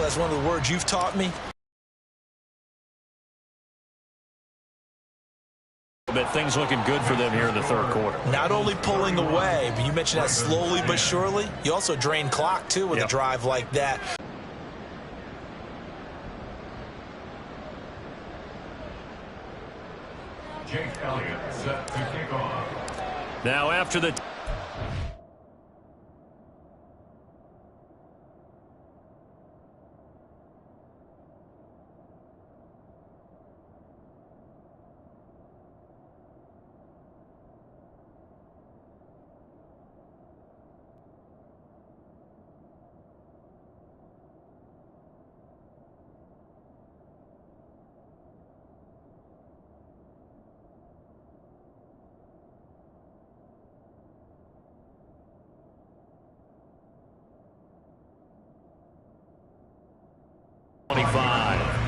that's one of the words you've taught me. But things looking good for them here in the third quarter. Not only pulling away, but you mentioned that slowly but surely. You also drain clock, too, with a drive like that. Jake Elliott set to kick off. Now after the...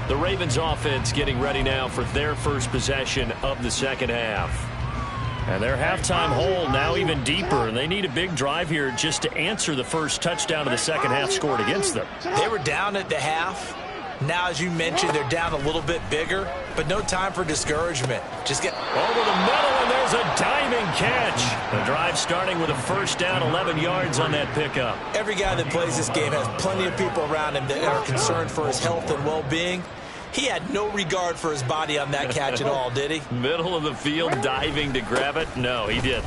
The Ravens offense getting ready now for their first possession of the second half. And their halftime hole now even deeper, and they need a big drive here just to answer the first touchdown of the second half scored against them. They were down at the half. Now, as you mentioned, they're down a little bit bigger, but no time for discouragement. Just get over the middle, and there's a diving catch. The drive starting with a first down, 11 yards on that pickup. Every guy that plays this game has plenty of people around him that are concerned for his health and well-being. He had no regard for his body on that catch at all, did he? Middle of the field, diving to grab it? No, he didn't.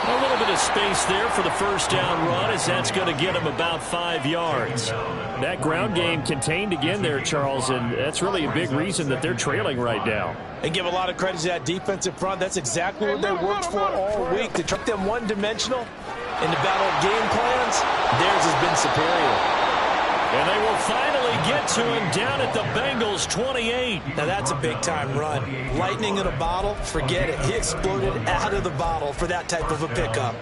A little bit of space there for the first down run, as that's going to get him about 5 yards. That ground game contained again there, Charles, and that's really a big reason that they're trailing right now. And give a lot of credit to that defensive front. That's exactly what they worked for all week. To trick them one-dimensional in the battle of game plans, theirs has been superior. And they will finally get to him down at the Bengals 28. Now that's a big-time run. Lightning in a bottle, forget it. He exploded out of the bottle for that type of a pickup.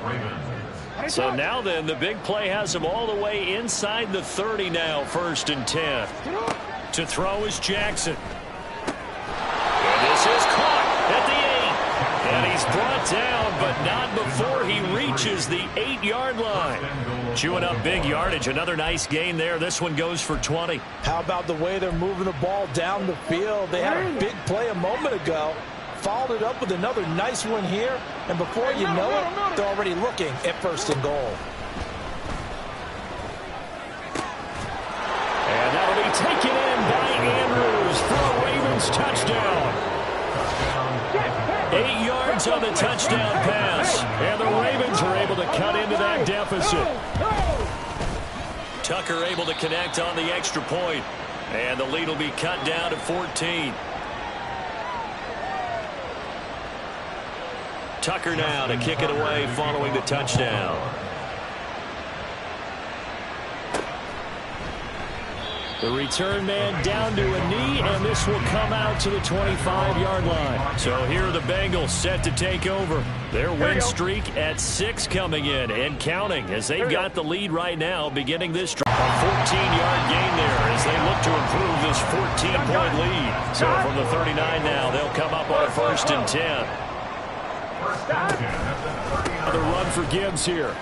So now then, the big play has him all the way inside the 30 now, 1st and 10. To throw is Jackson. And this is caught at the 8. And he's brought down, but not before he reaches the 8-yard line. Chewing up big yardage. Another nice gain there. This one goes for 20. How about the way they're moving the ball down the field? They had a big play a moment ago. Followed it up with another nice one here. And before you know it, they're already looking at 1st and goal. And that'll be taken in by Andrews for a Ravens touchdown. 8 yards on the touchdown pass. And the Ravens are able to cut into that deficit. Tucker able to connect on the extra point. And the lead will be cut down to 14. Tucker now to kick it away following the touchdown. The return man down to a knee, and this will come out to the 25-yard line. So here are the Bengals set to take over. Their win streak at 6 coming in and counting as they've got the lead right now beginning this drive. A 14-yard gain there as they look to improve this 14-point lead. So from the 39 now, they'll come up on a 1st and 10. Another run for Gibbs here.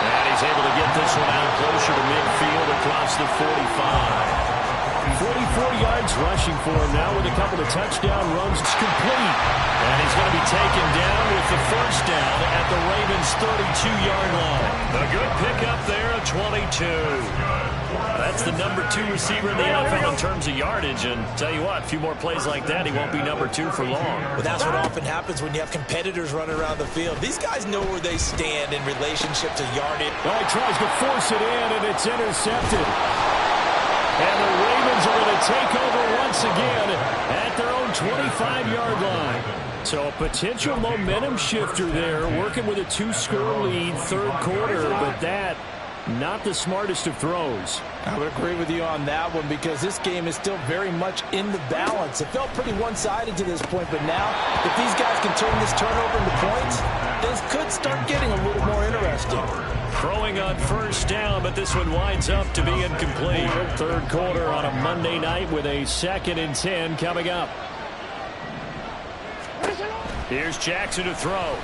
And he's able to get this one out closer to midfield across the 45. 44 yards rushing for him now with a couple of touchdown runs. It's complete. And he's going to be taken down with the first down at the Ravens' 32-yard line. A good pickup there at 22. That's the number 2 receiver in the NFL in terms of yardage. And tell you what, a few more plays like that, he won't be number 2 for long. Well, that's what often happens when you have competitors running around the field. These guys know where they stand in relationship to yardage. Oh, he tries to force it in, and it's intercepted. And the Ravens are going to take over once again at their own 25-yard line. So a potential momentum shifter there, working with a 2-score lead, third quarter, but that not the smartest of throws. I would agree with you on that one because this game is still very much in the balance. It felt pretty one-sided to this point, but now if these guys can turn this turnover into points, this could start getting a little more interesting. Throwing on first down, but this one winds up to be incomplete. Third quarter on a Monday night with a 2nd and 10 coming up. Here's Jackson to throw.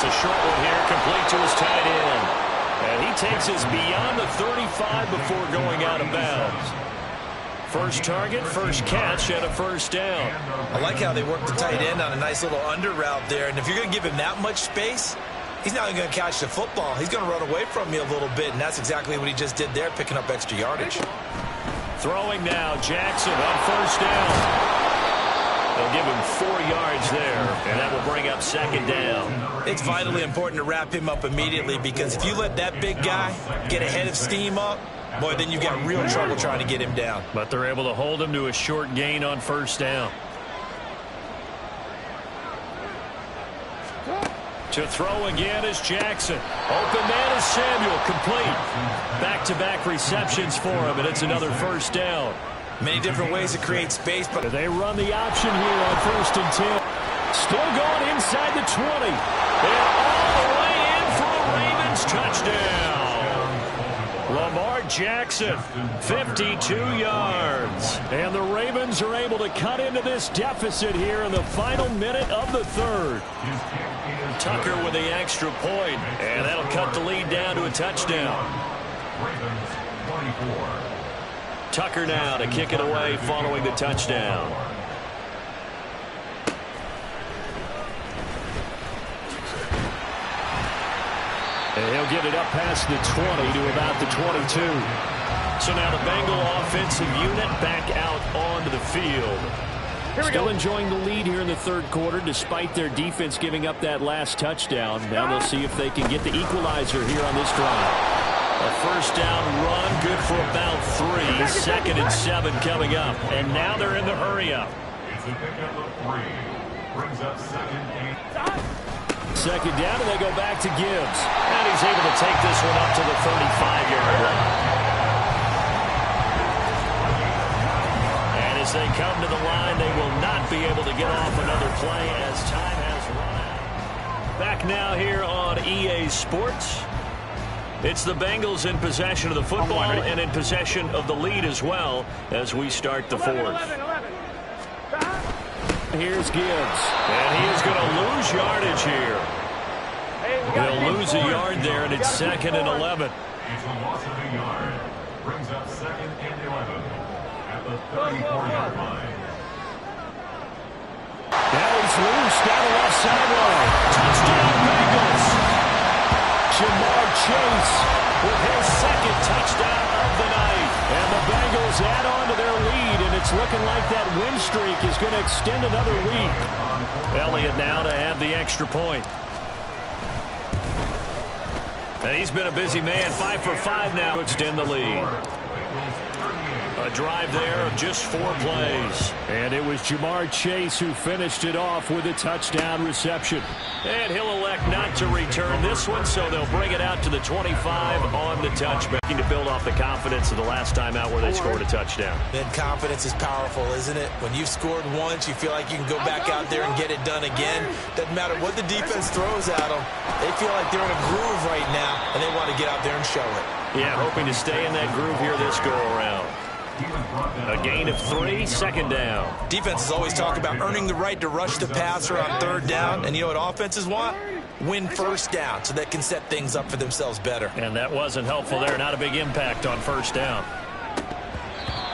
It's a short one here, complete to his tight end. takes us beyond the 35 before going out of bounds. First target, first catch, and a first down. I like how they work the tight end on a nice little under route there. And if you're going to give him that much space, he's not going to catch the football. He's going to run away from you a little bit, and that's exactly what he just did there, picking up extra yardage. Throwing now, Jackson on first down. They'll give him 4 yards there, and that will bring up second down. It's vitally important to wrap him up immediately, because if you let that big guy get a head of steam up, boy, then you've got real trouble trying to get him down. But they're able to hold him to a short gain on first down. To throw again is Jackson. Open man is Samuel, complete. Back-to-back receptions for him, and it's another first down. Many different ways to create space, but they run the option here on 1st and 10. Still going inside the 20. And all the way in for a Ravens touchdown. Lamar Jackson, 52 yards. And the Ravens are able to cut into this deficit here in the final minute of the third. Tucker with the extra point, and that'll cut the lead down to a touchdown. Ravens 24. Tucker now to kick it away following the touchdown. And he'll get it up past the 20 to about the 22. So now the Bengal offensive unit back out onto the field. Still enjoying the lead here in the third quarter despite their defense giving up that last touchdown. Now they'll see if they can get the equalizer here on this drive. A first down run, good for about 3. 2nd and 7 coming up. And now they're in the hurry-up. It's a pickup of 3. Brings up 2nd and 2nd down, and they go back to Gibbs. And he's able to take this one up to the 35-yard line. And as they come to the line, they will not be able to get off another play as time has run out. Back now here on EA Sports. It's the Bengals in possession of the football and in possession of the lead as well as we start the fourth. Here's Gibbs, and he is going to lose yardage here. He'll lose a yard there, and it's 2nd and 11. it's a loss of a yard. Brings up 2nd and 11 at the 34-yard line. Now he's loose down the left sideline. Touchdown Bengals. Jamar Chase with his 2nd touchdown of the night. And the Bengals add on to their lead, and it's looking like that win streak is going to extend another week. Elliott now to have the extra point. And he's been a busy man, 5 for 5 now to extend the lead. A drive there of just 4 plays. And it was Jamar Chase who finished it off with a touchdown reception. And he'll elect not to return this one, so they'll bring it out to the 25 on the touchback. To build off the confidence of the last time out where they scored a touchdown. Then confidence is powerful, isn't it? When you've scored once, you feel like you can go back out there and get it done again. Doesn't matter what the defense throws at them. They feel like they're in a groove right now, and they want to get out there and show it. Yeah, hoping to stay in that groove here this go-around. A gain of 3, 2nd down. Defenses always talk about earning the right to rush the passer on 3rd down. And you know what offenses want? Win first down so they can set things up for themselves better. And that wasn't helpful there. Not a big impact on 1st down.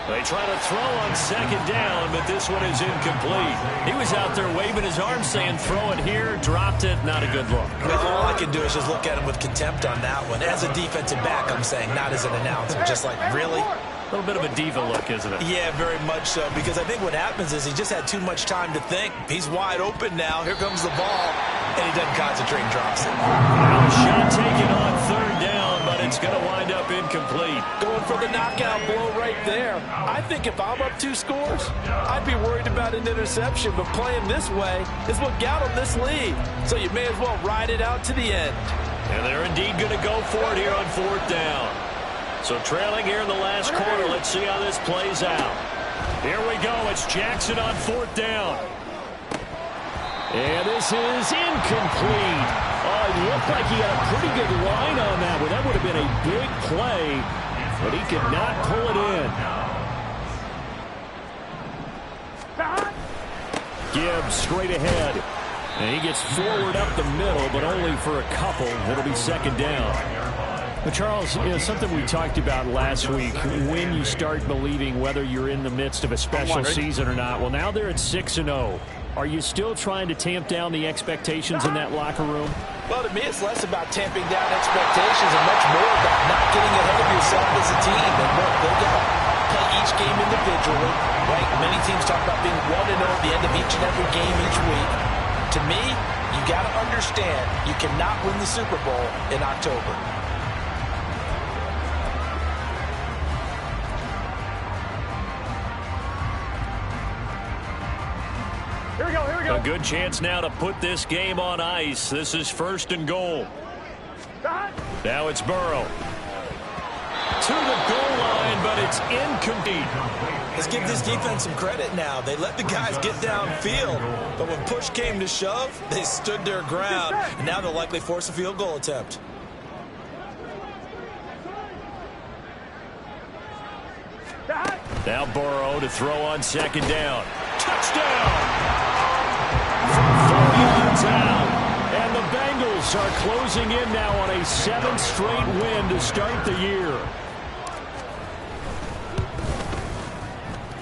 They try to throw on 2nd down, but this one is incomplete. He was out there waving his arms saying throw it here, dropped it. Not a good look. Well, all I can do is just look at him with contempt on that one. As a defensive back, I'm saying, not as an announcer. Just like, really? A little bit of a diva look, isn't it? Yeah, very much so, because I think what happens is he just had too much time to think. He's wide open now. Here comes the ball, and he doesn't concentrate and drops it. Now shot taken on 3rd down, but it's going to wind up incomplete. Going for the knockout blow right there. I think if I'm up 2 scores, I'd be worried about an interception, but playing this way is what got him this lead. So you may as well ride it out to the end. And they're indeed going to go for it here on 4th down. So trailing here in the last quarter. Let's see how this plays out. Here we go. It's Jackson on 4th down. And this is incomplete. It looked like he had a pretty good line on that one. That would have been a big play, but he could not pull it in. Gibbs straight ahead. And he gets forward up the middle, but only for a couple. It'll be 2nd down. Well, Charles, something we talked about last week, when you start believing whether you're in the midst of a special season or not. Well, now they're at 6-0. Are you still trying to tamp down the expectations in that locker room? Well, to me, it's less about tamping down expectations and much more about not getting ahead of yourself as a team. And look, they got to play each game individually, right? Many teams talk about being 1-0 at the end of each and every game each week. To me, you got to understand you cannot win the Super Bowl in October. A good chance now to put this game on ice. This is 1st and goal. Now it's Burrow. To the goal line, but it's incomplete. Let's give this defense some credit now. They let the guys get downfield, but when push came to shove, they stood their ground, and now they'll likely force a field goal attempt. Now Burrow to throw on 2nd down. Touchdown! From 4 yards out. And the Bengals are closing in now on a 7th straight win to start the year.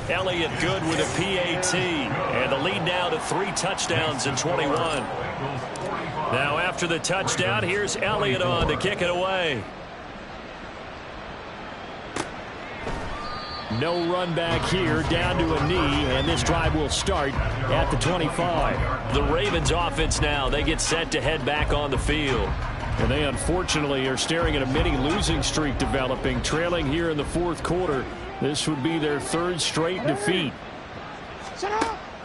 Elliott good with a PAT. And the lead now to 3 touchdowns in 21. Now after the touchdown, here's Elliott on to kick it away. No run back here, down to a knee, and this drive will start at the 25. The Ravens offense now, they get set to head back on the field. And they unfortunately are staring at a mini losing streak developing, trailing here in the 4th quarter. This would be their 3rd straight defeat.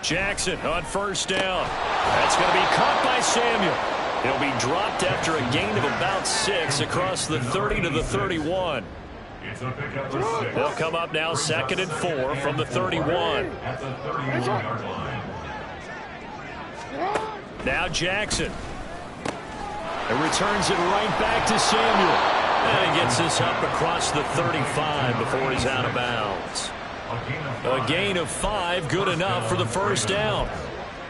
Jackson on 1st down. That's going to be caught by Samuel. He'll be dropped after a gain of about 6 across the 30 to the 31. They'll come up now 2nd and 4 from the 31. At the 31-yard line. Now Jackson. And returns it right back to Samuel. And he gets this up across the 35 before he's out of bounds. A gain of 5, good enough for the 1st down.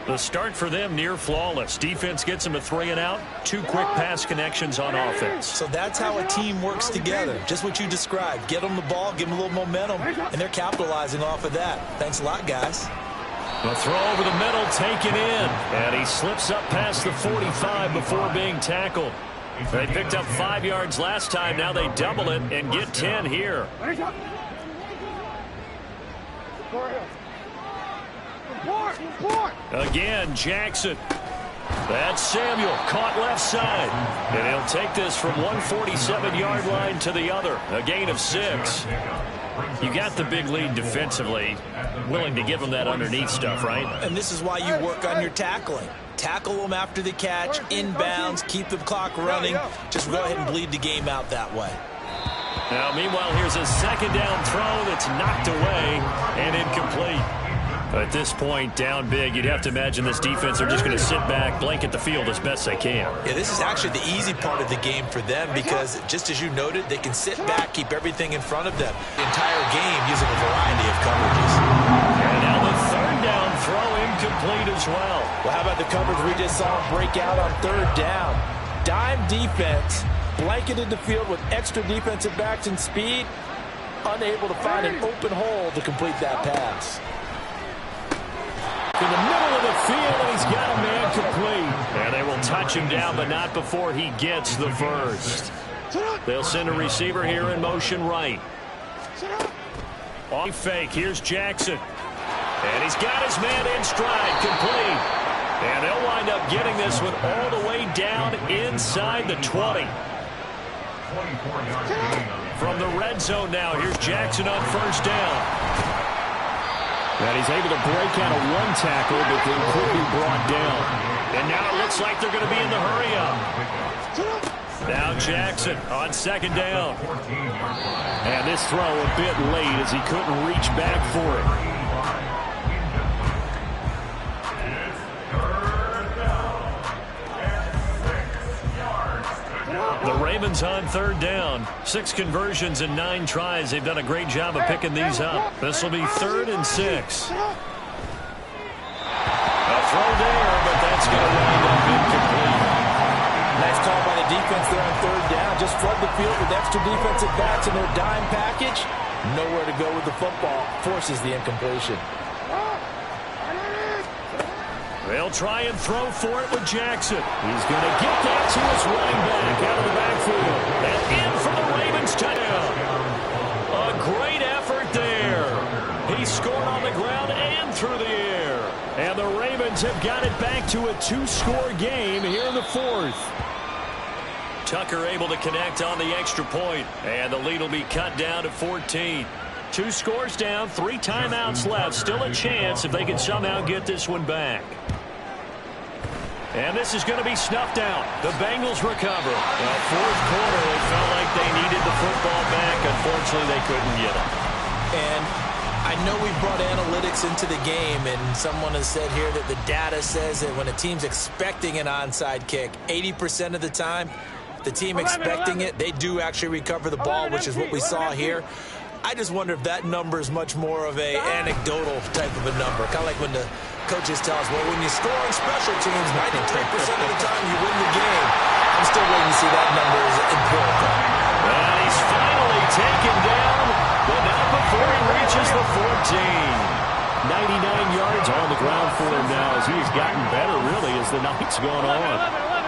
The start for them near flawless. Defense gets them a 3 and out. 2 quick pass connections on offense. So that's how a team works together. Just what you described. Get them the ball, give them a little momentum, and they're capitalizing off of that. Thanks a lot, guys. The throw over the middle taken in. And he slips up past the 45 before being tackled. They picked up 5 yards last time. Now they double it and get 10 here. Again, Jackson. That's Samuel, caught left side. And he'll take this from 147-yard line to the other. A gain of 6. You got the big lead defensively. Willing to give them that underneath stuff, right? And this is why you work on your tackling. Tackle them after the catch, inbounds, keep the clock running. Just go ahead and bleed the game out that way. Now, meanwhile, here's a 2nd down throw that's knocked away and incomplete. At this point, down big, you'd have to imagine this defense are just going to sit back, blanket the field as best they can. Yeah, this is actually the easy part of the game for them because, just as you noted, they can sit back, keep everything in front of them the entire game using a variety of coverages. And now the 3rd down throw incomplete as well. Well, how about the coverage we just saw him break out on 3rd down? Dime defense, blanketed the field with extra defensive backs and speed, unable to find an open hole to complete that pass. In the middle of the field, and he's got a man complete. And they will touch him down, but not before he gets the 1st. They'll send a receiver here in motion right. On fake, here's Jackson. And he's got his man in stride, complete. And they'll wind up getting this one all the way down inside the 20. From the red zone now, here's Jackson on 1st down. And he's able to break out of 1 tackle, but then quickly brought down. And now it looks like they're going to be in the hurry-up. Now Jackson on 2nd down. And this throw a bit late as he couldn't reach back for it. The Ravens on 3rd down. 6 conversions and 9 tries. They've done a great job of picking these up. This will be 3rd and 6. A throw there, but that's going to wind up incomplete. Nice call by the defense there on 3rd down. just flood the field with extra defensive backs in their dime package. Nowhere to go with the football. Forces the incompletion. They'll try and throw for it with Jackson. He's going to get that to his running back out of the backfield. And in for the Ravens touchdown. A great effort there. He scored on the ground and through the air. And the Ravens have got it back to a 2-score game here in the fourth. Tucker able to connect on the extra point. And the lead will be cut down to 14. 2 scores down, 3 timeouts left. Still a chance if they can somehow get this one back. And this is going to be snuffed out. The Bengals recover. Well, fourth quarter, they felt like they needed the football back. Unfortunately, they couldn't get it. And I know we brought analytics into the game, and someone has said here that the data says that when a team's expecting an onside kick, 80% of the time, the team expecting it, they do actually recover the ball, which is what we saw here. I just wonder if that number is much more of a anecdotal type of a number. Kind of like when the coaches tell us, well, when you score on special teams, 93% of the time you win the game. I'm still waiting to see that number is empirical. And he's finally taken down, but not before he reaches the 14. 99 yards on the ground for him now as he's gotten better, really, as the night's gone on.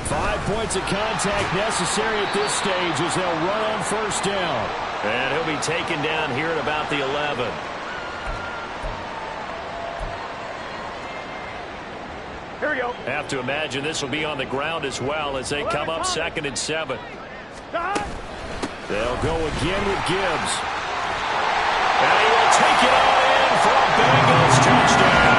5 points of contact necessary at this stage as they'll run on first down. And he'll be taken down here at about the 11. Here we go. Have to imagine this will be on the ground as well as they come up 2nd and 7. They'll go again with Gibbs. And he will take it all in for a Bengals touchdown.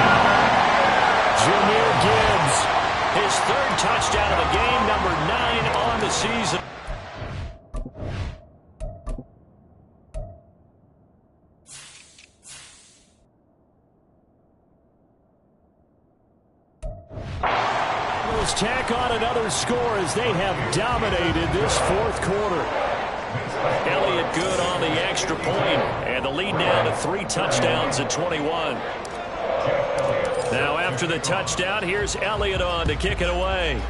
Jahmyr Gibbs. His 3rd touchdown of the game, number 9 on the season. Let's tack on another score as they have dominated this fourth quarter. Elliott good on the extra point, and the lead now to 3 touchdowns at 21. Now after the touchdown, here's Elliott on to kick it away.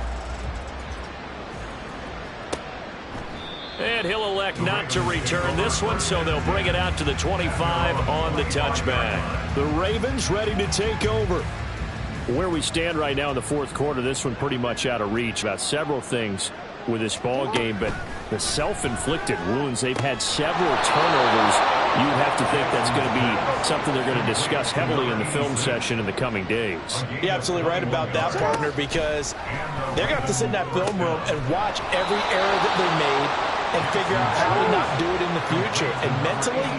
And he'll elect not to return this one, so they'll bring it out to the 25 on the touchback. The Ravens ready to take over. Where we stand right now in the fourth quarter, this one pretty much out of reach. About several things with this ball game, but the self-inflicted wounds, they've had several turnovers. You have to think that's going to be something they're going to discuss heavily in the film session in the coming days. You're absolutely right about that, partner, because they're going to have to sit in that film room and watch every error that they made and figure out how to not do it in the future. And mentally,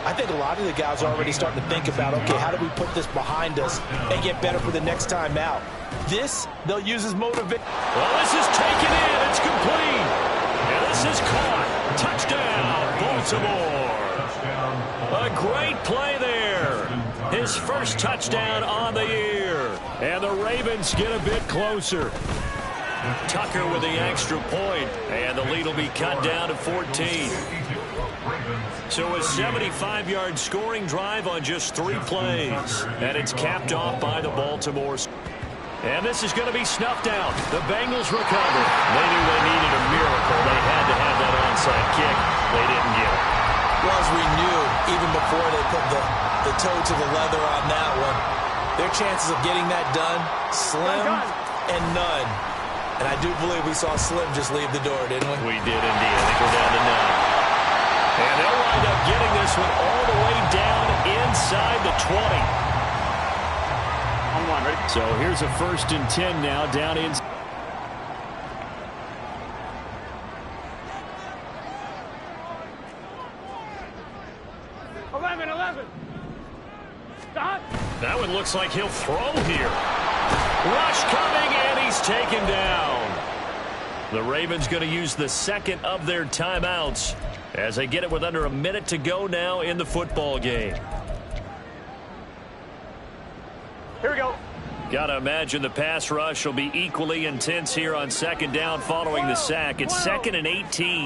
I think a lot of the guys are already starting to think about, okay, how do we put this behind us and get better for the next time out? This, they'll use as motivation. Well, this is taken in. It's complete. And this is caught. Touchdown, Baltimore. A great play there. His first touchdown on the year. And the Ravens get a bit closer. Tucker with the extra point, and the lead will be cut down to 14. So a 75-yard scoring drive on just 3 plays. And it's capped off by the Baltimore. And this is going to be snuffed out. The Bengals recover. They knew they needed a miracle. They had to have that onside kick. They didn't get it. Well, as we knew, even before they put the toe to the leather on that one, their chances of getting that done, slim and none. And I do believe we saw Slim just leave the door, didn't we? We did indeed. I think we're down to 9. And they'll wind up getting this one all the way down inside the 20. Ready? So here's a 1st and 10 now down in. Stop. That one looks like he'll throw here. Rush coming, and he's taken down. The Ravens going to use the 2nd of their timeouts as they get it with under a minute to go now in the football game. Here we go. Got to imagine the pass rush will be equally intense here on 2nd down following the sack. It's 2nd and 18.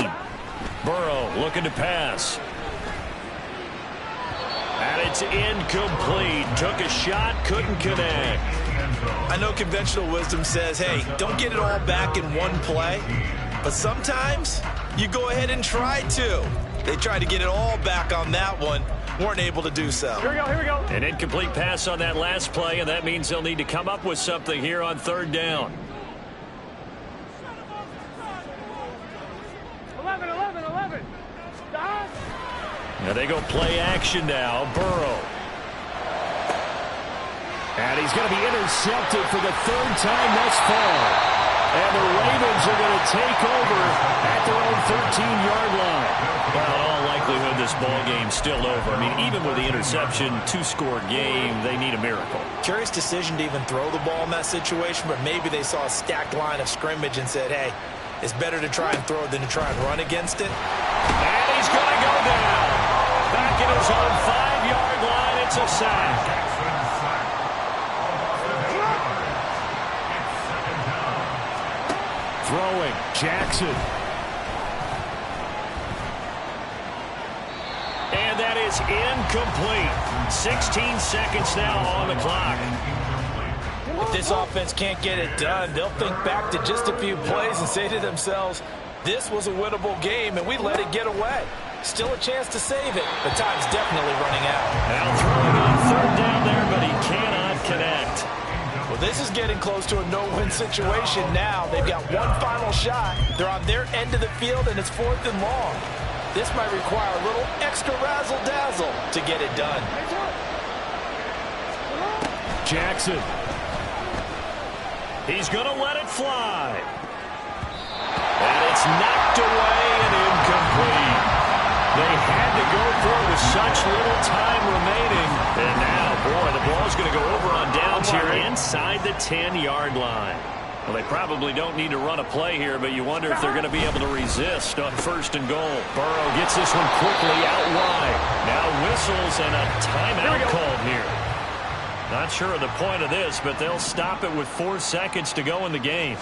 Burrow looking to pass. And it's incomplete. Took a shot, couldn't connect. I know conventional wisdom says, hey, don't get it all back in one play. But sometimes you go ahead and try to. They tried to get it all back on that one. Weren't able to do so. Here we go, here we go. An incomplete pass on that last play, and that means they'll need to come up with something here on third down. 11. Now they go play action now. Burrow. And he's going to be intercepted for the third time thus far. And the Ravens are going to take over at their own 13-yard line. Well, in all likelihood, this ball game's still over. I mean, even with the interception, two-score game, they need a miracle. Curious decision to even throw the ball in that situation, but maybe they saw a stacked line of scrimmage and said, hey, it's better to try and throw it than to try and run against it. And he's going to go down. Back at his own 5-yard line, it's a sack. Throwing, Jackson. And that is incomplete. 16 seconds now on the clock. If this offense can't get it done, they'll think back to just a few plays and say to themselves, this was a winnable game, and we let it get away. Still a chance to save it, but time's definitely running out. Now throwing on third down there, but he cannot connect. Well, this is getting close to a no-win situation now. They've got one final shot. They're on their end of the field, and it's 4th and long. This might require a little extra razzle-dazzle to get it done. Jackson. He's going to let it fly. And it's knocked away and incomplete. They had to go for it with such little time remaining. And now, boy, the ball's going to go over on downs here inside the 10-yard line. Well, they probably don't need to run a play here, but you wonder if they're going to be able to resist on 1st and goal. Burrow gets this one quickly out wide. Now whistles and a timeout called here. Not sure of the point of this, but they'll stop it with 4 seconds to go in the game.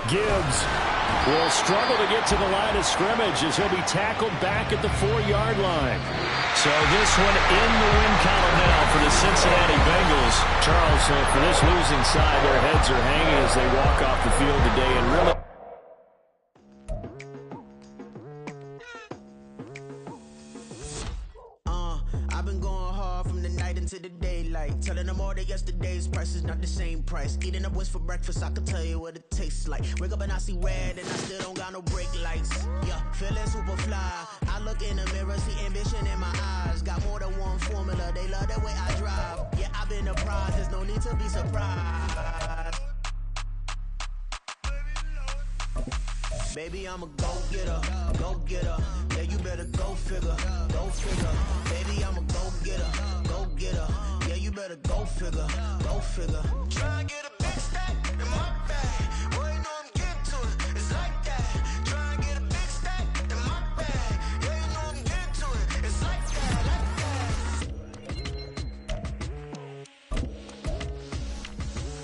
Gibbs will struggle to get to the line of scrimmage as he'll be tackled back at the 4-yard line. So this one in the win column now for the Cincinnati Bengals. Charles, for this losing side, their heads are hanging as they walk off the field today and really... I've been going hard from the night into the daylight, telling them all that yesterday's price is not the same price. Eating up wings for breakfast, I can tell you what it tastes like. Wake up and I see red and I still don't got no brake lights. Yeah, feeling super fly. I look in the mirror, see ambition in my eyes. Got more than one formula, they love the way I drive. Yeah, I've been a prize, there's no need to be surprised. Baby, I'm a go-getter, go-getter. Yeah, you better go figure, go figure. Baby, I'm a go-getter, go-getter. Yeah, you better go figure, go figure. Try and get a big stack in my bag. Boy, you know I'm getting to it, it's like that. Try and get a big stack in my bag. Yeah, you know I'm getting to it, it's like that,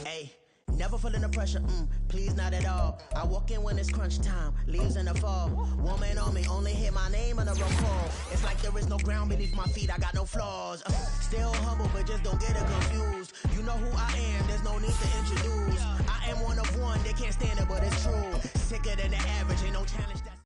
Hey, never feeling the pressure, please not at all. I walk in when it's crunch time, leaves in the fall. Woman on me, only hear my name on the roll call. It's like there is no ground beneath my feet, I got no flaws. Still humble, but just don't get it confused. You know who I am, there's no need to introduce. I am one of one, they can't stand it, but it's true. Sicker than the average, ain't no challenge that's...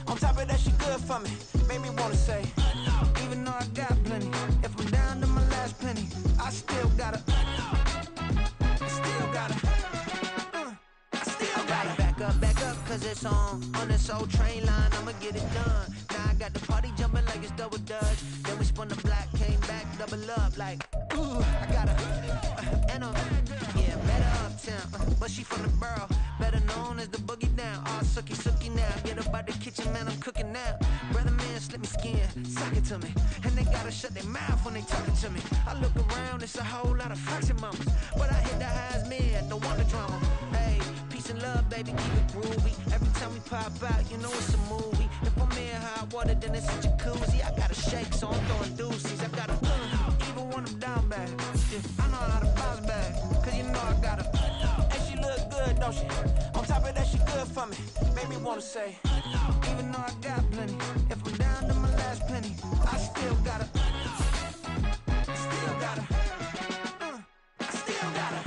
On top of that, she good for me. Made me wanna say, even though I got plenty, if I'm down to my last penny, I still gotta, I still gotta. Back up, cause it's on this old train line, I'ma get it done. Now I got the party jumping like it's double dutch. Then we spun the block, came back, double up, like, ooh, I gotta, and yeah, better uptown, but she from the borough, better known as the boogie down. All sookie now, get up out the kitchen, man, I'm cooking now. Brother man, slip me skin, suck it to me, and they gotta shut their mouth when they talking to me. I look around, it's a whole lot of fraction mamas, but I hit the highs mid, don't want the drama. Hey, peace and love, baby, keep it groovy. Every time we pop out, you know it's a movie. If I'm in hot water, then it's a jacuzzi. I gotta shake, so I'm throwing deuces. I gotta even when I'm down bad. Yeah, I know how to bounce back, cause you know I gotta. And she look good, don't she? On top of that, she good for me. Made me wanna say, even though I got plenty, if I'm down to my last penny, I still gotta. Still gotta. Still gotta.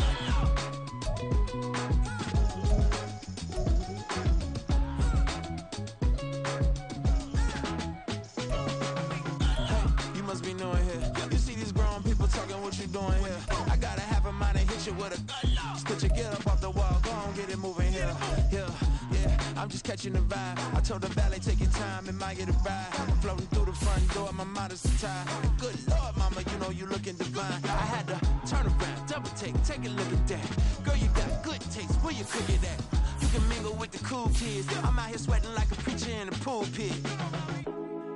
Must be knowing here. You see these grown people talking, what you doing here? I gotta have a mind to hit you with a put your get up off the wall, go on, get it moving here. Yeah, I'm just catching the vibe. I told the valet, take your time, it might get a ride. Floating through the front door, my mind is tied. Good Lord, mama, you know you looking divine. I had to turn around, double take a look at that. Girl, you got good taste, where you cook it at? You can mingle with the cool kids. I'm out here sweating like a preacher in the pulpit.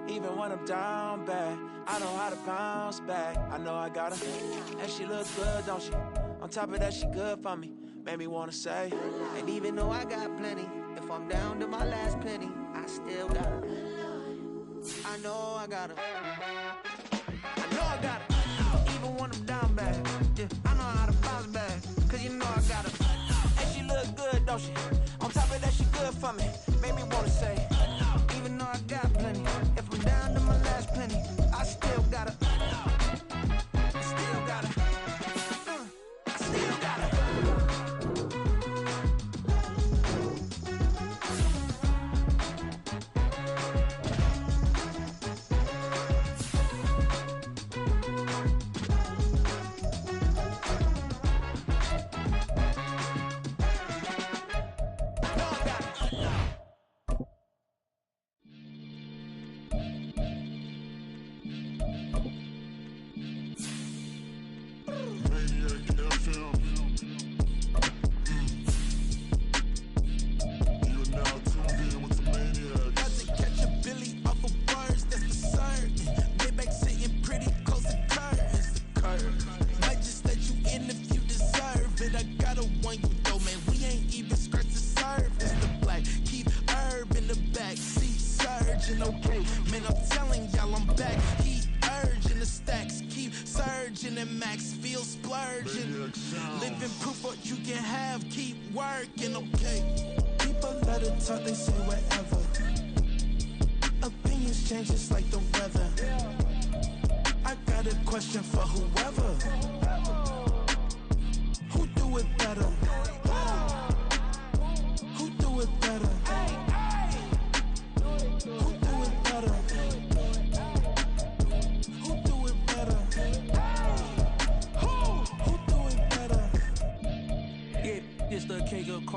Even when I'm down bad, I know how to bounce back. I know I got her, and she looks good, don't she? On top of that, she good for me. Made me wanna say, and even though I got plenty, if I'm down to my last penny, I still got her. I know I got her. I know I got her. Even when I'm down bad, yeah, I know how to bounce back, cause you know I got her. And she look good, don't she? On top of that, she good for me. Made me wanna say, even though I got plenty, if I'm down to my last penny, I still gotta. I still gotta. I still gotta.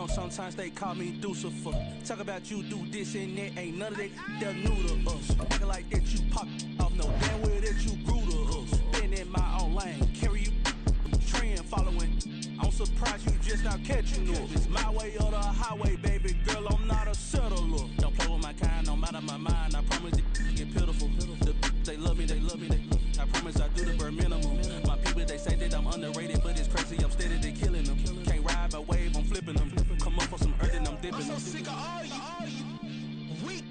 Sometimes they call me Lucifer. Talk about you do this and that, ain't none of that they're new to us. Acting like that you pop off, no damn well that you grew to us. Been in my own lane, carry you trend following. I'm surprised you just not catching up. It's my way or the highway, baby girl, I'm not a settler. Don't play with my kind, no matter my mind. I promise it get pitiful. They love me, they love me, I promise I do the bare minimum. My people, they say that I'm underrated, but it's crazy, I'm steady, they killing them. Can't ride my wave, I'm flipping them. Come up for some earth and I'm dipping them. I'm so sick of all you weak,